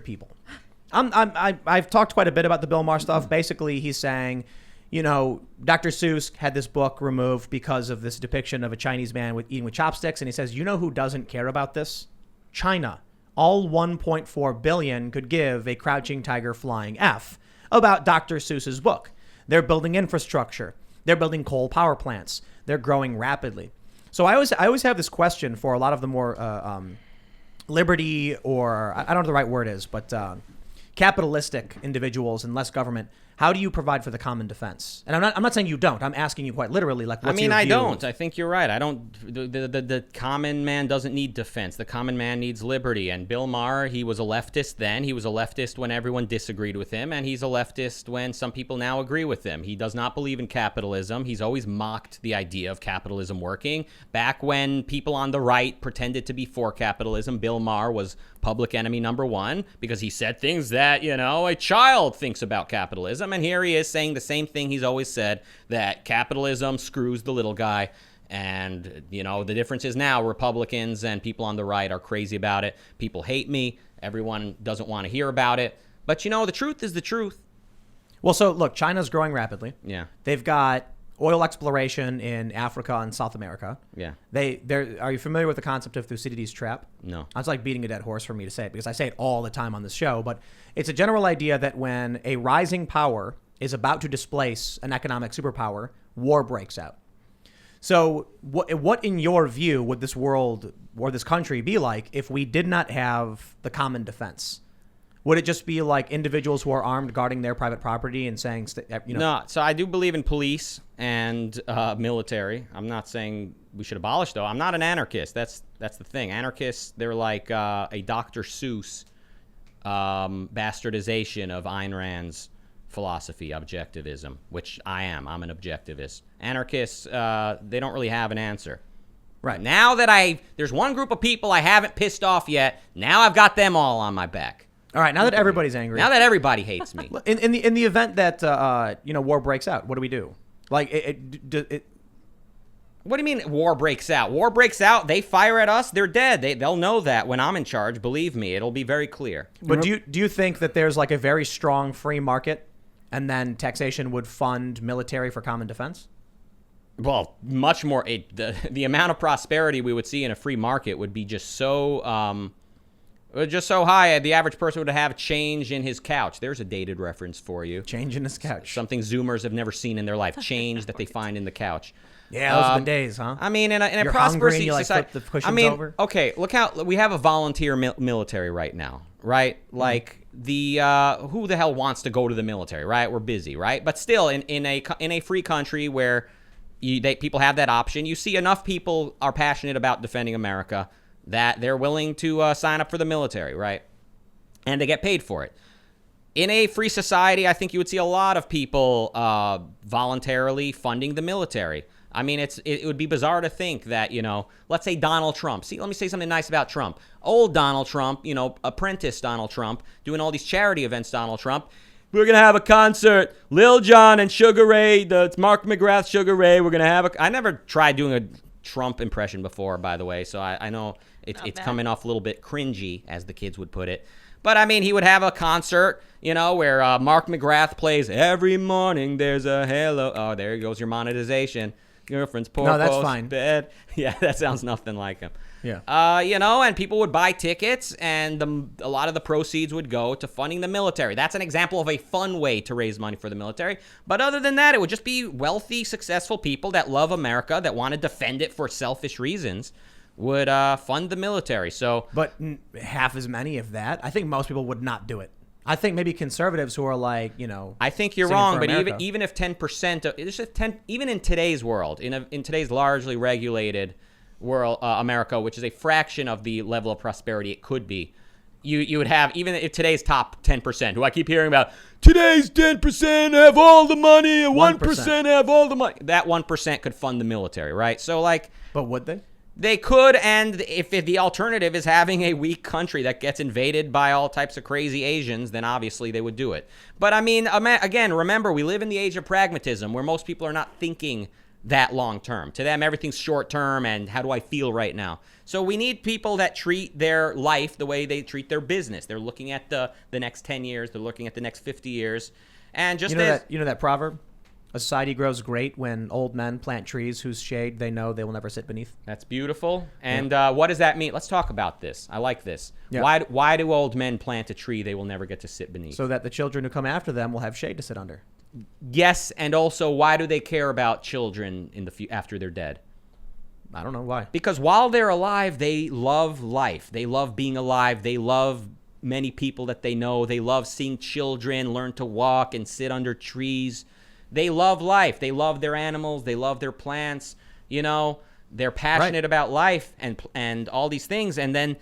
people. I've talked quite a bit about the Bill Maher stuff. Basically, he's saying, Dr. Seuss had this book removed because of this depiction of a Chinese man eating with chopsticks. And he says, who doesn't care about this? China. All 1.4 billion could give a crouching tiger flying F about Dr. Seuss's book. They're building infrastructure. They're building coal power plants. They're growing rapidly. So I always have this question for a lot of the more liberty, or I don't know what the right word is, but capitalistic individuals and less government. How do you provide for the common defense? And I'm not saying you don't. I'm asking you quite literally, like, what's your view? I don't. I think you're right. I don't. The common man doesn't need defense. The common man needs liberty. And Bill Maher, he was a leftist then. He was a leftist when everyone disagreed with him, and he's a leftist when some people now agree with him. He does not believe in capitalism. He's always mocked the idea of capitalism working. Back when people on the right pretended to be for capitalism, Bill Maher was public enemy number one because he said things that, a child thinks about capitalism. And here he is saying the same thing he's always said, that capitalism screws the little guy. And, the difference is now Republicans and people on the right are crazy about it. People hate me. Everyone doesn't want to hear about it. But, the truth is the truth. Well, so look, China's growing rapidly. Yeah. They've got oil exploration in Africa and South America. Yeah. Are you familiar with the concept of Thucydides' trap? No. It's like beating a dead horse for me to say it because I say it all the time on this show, but it's a general idea that when a rising power is about to displace an economic superpower, war breaks out. So what in your view would this world or this country be like if we did not have the common defense? Would it just be like individuals who are armed guarding their private property and saying, No, so I do believe in police and military. I'm not saying we should abolish, though. I'm not an anarchist. That's the thing. Anarchists, they're like a Dr. Seuss bastardization of Ayn Rand's philosophy, objectivism, which I am. I'm an objectivist. Anarchists, they don't really have an answer. Right. Now that there's one group of people I haven't pissed off yet, now I've got them all on my back. All right, now that everybody's angry. Now that everybody hates me. In the event that war breaks out, what do we do? Like What do you mean war breaks out? War breaks out, they fire at us, they're dead. They'll know that when I'm in charge, believe me, it'll be very clear. But do you think that there's like a very strong free market and then taxation would fund military for common defense? Well, much more. The amount of prosperity we would see in a free market would be just so high, the average person would have change in his couch. There's a dated reference for you. Change in his couch. Something Zoomers have never seen in their life. Change that they find in the couch. Yeah, those are the days, huh? I mean, in a You're prosperous hungry and society. Flip the cushions over. Okay, look how we have a volunteer military right now, right? Like who the hell wants to go to the military, right? We're busy, right? But still, in a free country where people have that option, you see enough people are passionate about defending America that they're willing to sign up for the military, right? And they get paid for it. In a free society, I think you would see a lot of people voluntarily funding the military. I mean, it would be bizarre to think that, let's say Donald Trump. See, let me say something nice about Trump. Old Donald Trump, apprentice Donald Trump, doing all these charity events, Donald Trump. We're going to have a concert, Lil Jon and Sugar Ray, it's Mark McGrath, Sugar Ray. We're going to have I never tried doing a Trump impression before, by the way, so I know it's coming off a little bit cringy, as the kids would put it. But, I mean, he would have a concert, where Mark McGrath plays Every Morning There's a Halo. Oh, there goes your monetization. Girlfriend's poor. No, that's fine. Bed. Yeah, that sounds nothing like him. Yeah. And people would buy tickets, and a lot of the proceeds would go to funding the military. That's an example of a fun way to raise money for the military. But other than that, it would just be wealthy, successful people that love America, that want to defend it for selfish reasons, would fund the military. So, but half as many of that, I think most people would not do it. I think maybe conservatives who are like, I think you're wrong, but even if 10%, even in today's world, in today's largely regulated world, America, which is a fraction of the level of prosperity it could be, you would have, even if today's top 10%, who I keep hearing about, today's 10% have all the money, and 1% have all the money. That 1% could fund the military, right? So but would they? They could, and if the alternative is having a weak country that gets invaded by all types of crazy Asians, then obviously they would do it. But I mean, again, remember, we live in the age of pragmatism where most people are not thinking that long term. To them, everything's short term and how do I feel right now? So we need people that treat their life the way they treat their business. They're looking at the next 10 years. They're looking at the next 50 years. And just you know that proverb? A society grows great when old men plant trees whose shade they know they will never sit beneath. That's beautiful. And what does that mean? Let's talk about this. I like this. Yeah. Why do old men plant a tree they will never get to sit beneath? So that the children who come after them will have shade to sit under. Yes, and also why do they care about children after they're dead? I don't know why. Because while they're alive, they love life. They love being alive. They love many people that they know. They love seeing children learn to walk and sit under trees. They love life. They love their animals. They love their plants. You know, they're passionate about life and all these things. And then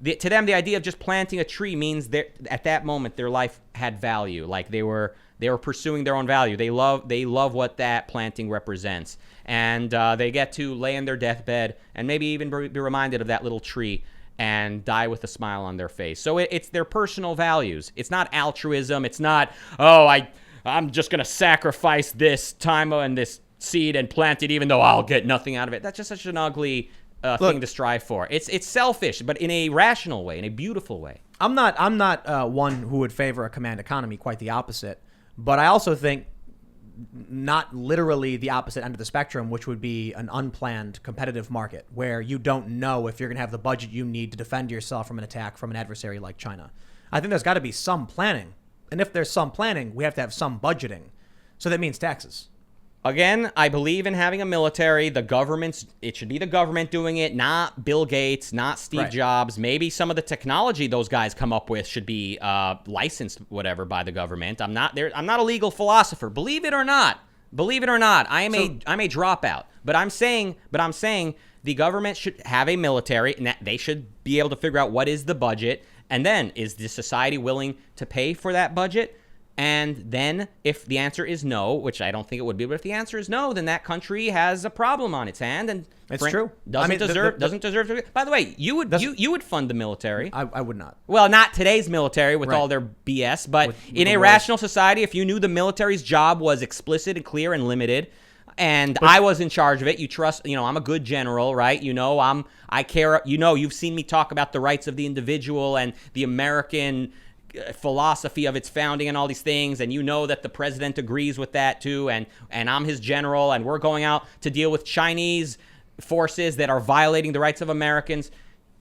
to them, the idea of just planting a tree means that at that moment their life had value. Like they were pursuing their own value. They love what that planting represents. And they get to lay in their deathbed and maybe even be reminded of that little tree and die with a smile on their face. So it's their personal values. It's not altruism. It's not, I'm just going to sacrifice this time and this seed and plant it even though I'll get nothing out of it. That's just such an ugly thing to strive for. It's selfish, but in a rational way, in a beautiful way. I'm not one who would favor a command economy, quite the opposite. But I also think not literally the opposite end of the spectrum, which would be an unplanned competitive market where you don't know if you're going to have the budget you need to defend yourself from an attack from an adversary like China. I think there's got to be some planning. And if there's some planning, we have to have some budgeting. So that means taxes. Again, I believe in having a military. It should be the government doing it, not Bill Gates, not Steve Jobs. Maybe some of the technology those guys come up with should be licensed, whatever, by the government. I'm not a legal philosopher. Believe it or not, I am a dropout. But I'm saying the government should have a military, and that they should be able to figure out what is the budget, and then is the society willing to pay for that budget? And then if the answer is no, which I don't think it would be, but if the answer is no, then that country has a problem on its hand, and it's true. Doesn't deserve to. By the way, you would fund the military. I would not. Well, not today's military with all their BS, but in a rational society, if you knew the military's job was explicit and clear and limited, and I was in charge of it, you trust, I'm a good general, right? I care, you've seen me talk about the rights of the individual and the American philosophy of its founding and all these things, and that the president agrees with that too, and I'm his general, and we're going out to deal with Chinese forces that are violating the rights of Americans,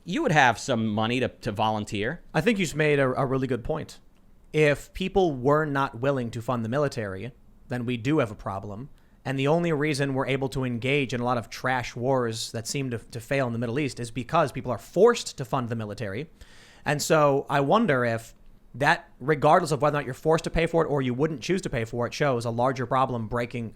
you would have some money to volunteer. I think you just made a really good point. If people were not willing to fund the military, then we do have a problem. And the only reason we're able to engage in a lot of trash wars that seem to fail in the Middle East is because people are forced to fund the military. And so I wonder if that, regardless of whether or not you're forced to pay for it or you wouldn't choose to pay for it, shows a larger problem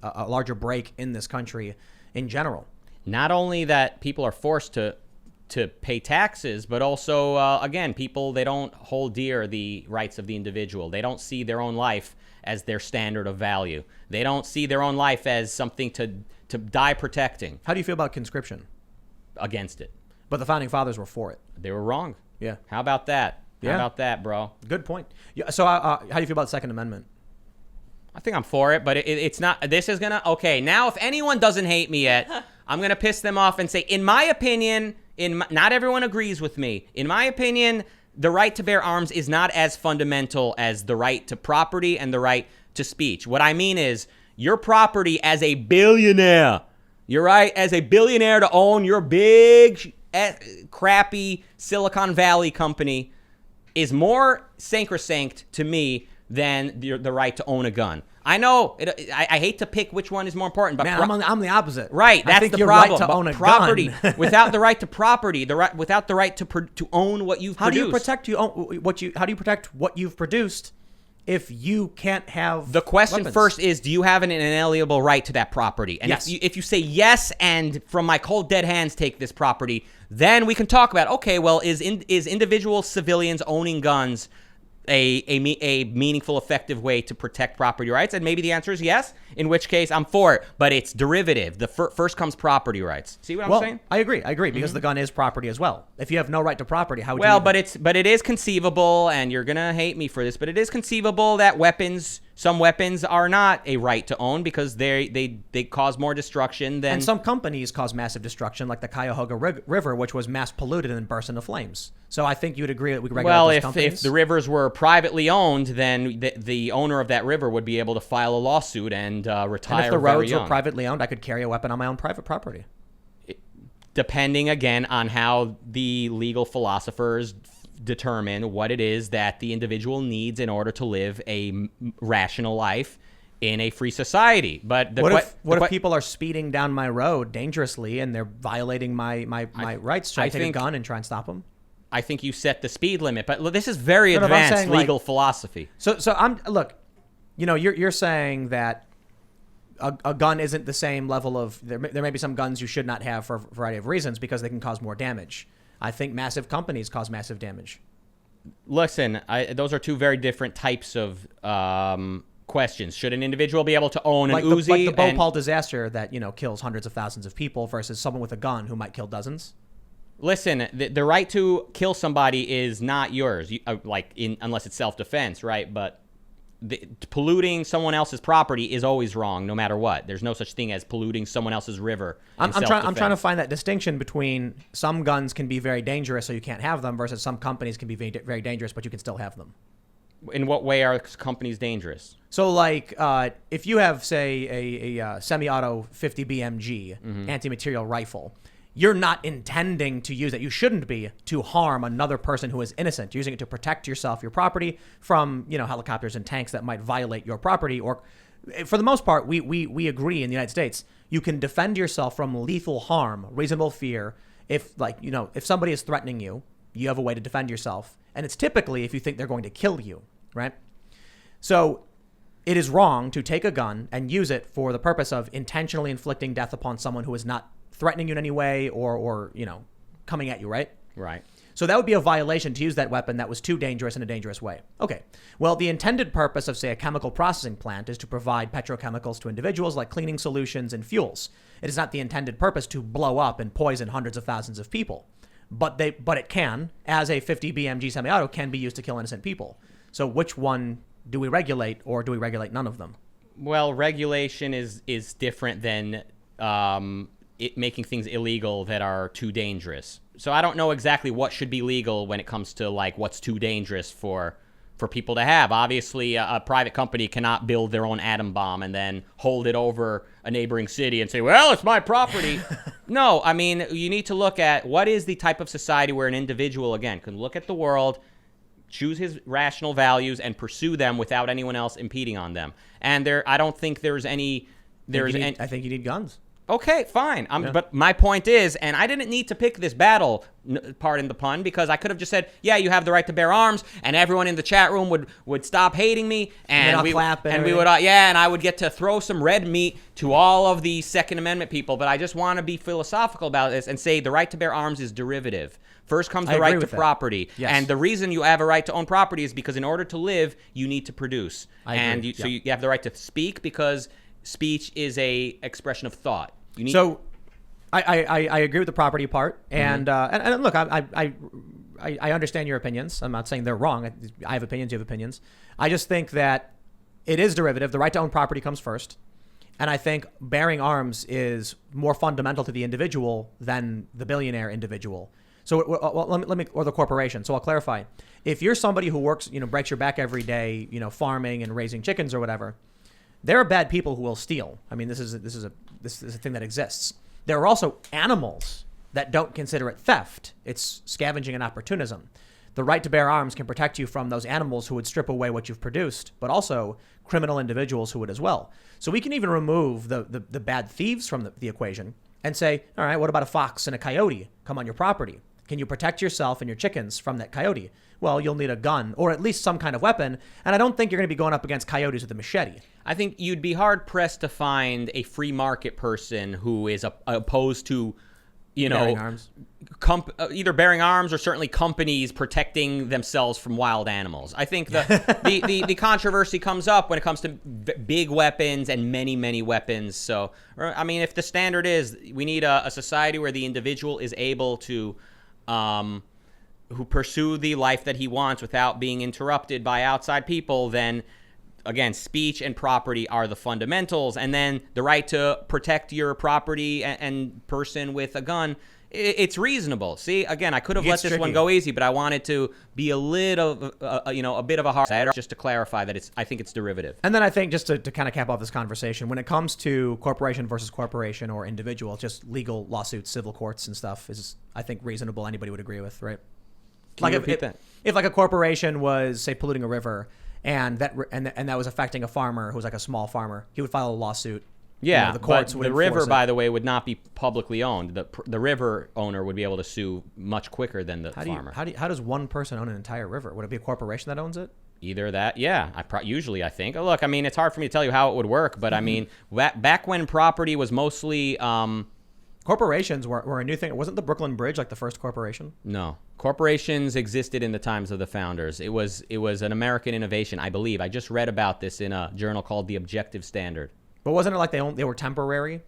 a larger break in this country in general. Not only that people are forced to pay taxes, but also, again, people, they don't hold dear the rights of the individual. They don't see their own life as their standard of value. They don't see their own life as something to die protecting. How do you feel about conscription? Against it. But the founding fathers were for it. They were wrong. Yeah. How about that? How about that, bro? Good point. Yeah, so how do you feel about the Second Amendment? I think I'm for it, but it's not. This is going to... Okay, now if anyone doesn't hate me yet, I'm going to piss them off and say, in my opinion, not everyone agrees with me. In my opinion, the right to bear arms is not as fundamental as the right to property and the right to speech. What I mean is, your property as a billionaire, you're right, as a billionaire to own your big, crappy Silicon Valley company is more sacrosanct to me than the right to own a gun. I know, I hate to pick which one is more important, but man, I'm the opposite. Right, that's I think the you're problem. Right to own a property gun. without the right to property, without the right to own what you've produced. How do you protect what you've produced if you can't have the question weapons? First is, do you have an inalienable right to that property? And yes. if you say yes, and from my cold dead hands take this property, then we can talk about, okay, well, is individual civilians owning guns a meaningful, effective way to protect property rights? And maybe the answer is yes, in which case I'm for it. But it's derivative. The first comes property rights. See what I'm saying? I agree, because the gun is property as well. If you have no right to property, how would you... But it is conceivable, and you're going to hate me for this, but it is conceivable that weapons some weapons are not a right to own because they cause more destruction than. And some companies cause massive destruction, like the Cuyahoga River, which was mass polluted and burst into flames. So I think you'd agree that we could regulate those companies. If the rivers were privately owned, then the owner of that river would be able to file a lawsuit and retire. And if the very roads young. were privately owned, I could carry a weapon on my own private property. Depending, again, on how the legal philosophers determine what it is that the individual needs in order to live a rational life in a free society. But what if people are speeding down my road dangerously and they're violating my rights? Should I take a gun and try and stop them? I think you set the speed limit, but this is very advanced legal philosophy. So look, you're saying that a gun isn't the same level of there may be some guns you should not have for a variety of reasons because they can cause more damage. I think massive companies cause massive damage. Listen, those are two very different types of questions. Should an individual be able to own an Uzi? Like the Bhopal disaster that kills hundreds of thousands of people versus someone with a gun who might kill dozens? Listen, the right to kill somebody is not yours, unless it's self-defense, right? But polluting someone else's property is always wrong, no matter what. There's no such thing as polluting someone else's river. I'm trying to find that distinction between some guns can be very dangerous, so you can't have them, versus some companies can be very, very dangerous, but you can still have them. In what way are companies dangerous? So, if you have, say, a semi-auto 50 BMG anti-material rifle, you're not intending to use it. You shouldn't be to harm another person who is innocent. You're using it to protect yourself, your property from, helicopters and tanks that might violate your property. Or for the most part, we agree in the United States, you can defend yourself from lethal harm, reasonable fear. If somebody is threatening you, you have a way to defend yourself. And it's typically if you think they're going to kill you, right? So it is wrong to take a gun and use it for the purpose of intentionally inflicting death upon someone who is not threatening you in any way or coming at you, right? Right. So that would be a violation to use that weapon that was too dangerous in a dangerous way. Okay. Well, the intended purpose of, say, a chemical processing plant is to provide petrochemicals to individuals like cleaning solutions and fuels. It is not the intended purpose to blow up and poison hundreds of thousands of people. But it can, as a 50 BMG semi-auto, can be used to kill innocent people. So which one do we regulate, or do we regulate none of them? Well, regulation is different than making things illegal that are too dangerous. So I don't know exactly what should be legal when it comes to what's too dangerous for people to have. Obviously, a private company cannot build their own atom bomb and then hold it over a neighboring city and say, well, it's my property. No, I mean, you need to look at what is the type of society where an individual, again, can look at the world, choose his rational values, and pursue them without anyone else impeding on them. And I don't think there's any... I think you need guns. Okay, fine. But my point is, and I didn't need to pick this battle, pardon the pun, because I could have just said, yeah, you have the right to bear arms, and everyone in the chat room would stop hating me, and we would, and I would get to throw some red meat to all of the Second Amendment people. But I just want to be philosophical about this and say the right to bear arms is derivative. First comes the right to property. Yes. And the reason you have a right to own property is because in order to live, you need to produce. So you have the right to speak because speech is a expression of thought. So I agree with the property part. And look, I understand your opinions. I'm not saying they're wrong. I have opinions, you have opinions. I just think that it is derivative. The right to own property comes first. And I think bearing arms is more fundamental to the individual than the billionaire individual. So let me or the corporation. So I'll clarify. If you're somebody who works, breaks your back every day, farming and raising chickens or whatever, there are bad people who will steal. I mean, this is a thing that exists. There are also animals that don't consider it theft. It's scavenging and opportunism. The right to bear arms can protect you from those animals who would strip away what you've produced, but also criminal individuals who would as well. So we can even remove the bad thieves from the equation and say, all right, what about a fox and a coyote come on your property? Can you protect yourself and your chickens from that coyote? Well, you'll need a gun or at least some kind of weapon. And I don't think you're going to be going up against coyotes with a machete. I think you'd be hard pressed to find a free market person who is opposed to, bearing arms. Either bearing arms or certainly companies protecting themselves from wild animals. I think the controversy comes up when it comes to big weapons and many, many weapons. So, I mean, if the standard is we need a society where the individual is able to who pursue the life that he wants without being interrupted by outside people, then again, speech and property are the fundamentals, and then the right to protect your property and person with a gun. It's reasonable. See, again, I could have let this one go easy, but I wanted to be a little, a bit of a hard side, just to clarify that I think it's derivative. And then I think just to kind of cap off this conversation, when it comes to corporation versus corporation or individual, just legal lawsuits, civil courts and stuff is, I think, reasonable. Anybody would agree with, right? Can you repeat that? If like a corporation was, say, polluting a river and that was affecting a farmer who was like a small farmer, he would file a lawsuit. Yeah, the courts but would the river, enforce it. by the way, would not be publicly owned. The river owner would be able to sue much quicker than the farmer. How does one person own an entire river? Would it be a corporation that owns it? Either that, yeah. Usually, I think. Look, I mean, it's hard for me to tell you how it would work, but I mean, back when property was mostly corporations were a new thing. Wasn't the Brooklyn Bridge like the first corporation? No, corporations existed in the times of the founders. It was an American innovation, I believe. I just read about this in a journal called The Objective Standard. But wasn't it like they were temporary?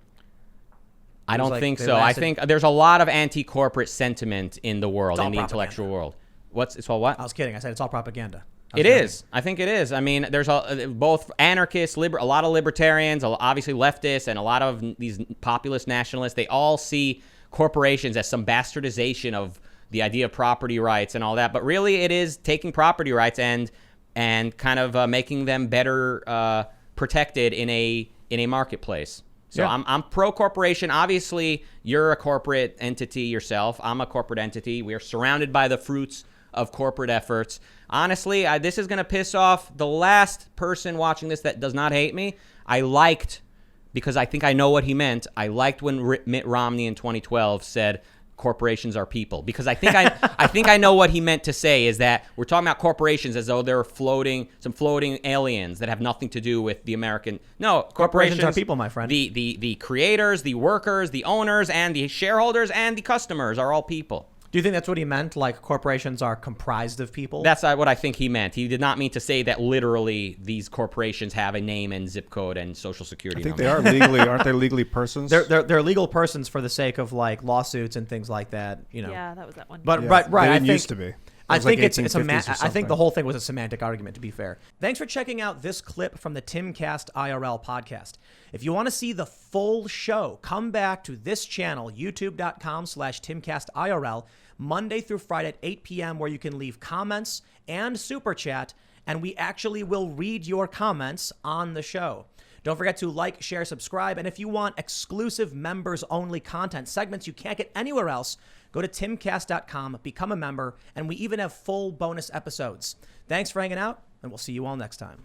I don't think so. I think there's a lot of anti-corporate sentiment in the world, in the intellectual world. It's called what? I was kidding. I said it's all propaganda. It is. I think it is. I mean, there's both anarchists, a lot of libertarians, obviously leftists, and a lot of these populist nationalists. They all see corporations as some bastardization of the idea of property rights and all that. But really, it is taking property rights and kind of making them better protected in a marketplace. So yeah. I'm pro corporation. Obviously, you're a corporate entity yourself. I'm a corporate entity. We are surrounded by the fruits of corporate efforts. Honestly, this is going to piss off the last person watching this that does not hate me. Because I think I know what he meant. I liked when Mitt Romney in 2012 said corporations are people, because I think I know what he meant to say is that we're talking about corporations as though they're some floating aliens that have nothing to do with the American. No, corporations are people, my friend. The creators, the workers, the owners, and the shareholders and the customers are all people. Do you think that's what he meant? Like corporations are comprised of people? That's what I think he meant. He did not mean to say that literally these corporations have a name and zip code and social security number. I think they are legally, aren't they legally persons? They're legal persons for the sake of like lawsuits and things like that. Yeah, that was that one. But yeah, right. They I think used to be. I think like I think the whole thing was a semantic argument, to be fair. Thanks for checking out this clip from the Timcast IRL podcast. If you want to see the full show, come back to this channel, youtube.com/TimcastIRL, Monday through Friday at 8 p.m., where you can leave comments and super chat, and we actually will read your comments on the show. Don't forget to like, share, subscribe, and if you want exclusive members-only content, segments you can't get anywhere else, go to timcast.com, become a member, and we even have full bonus episodes. Thanks for hanging out, and we'll see you all next time.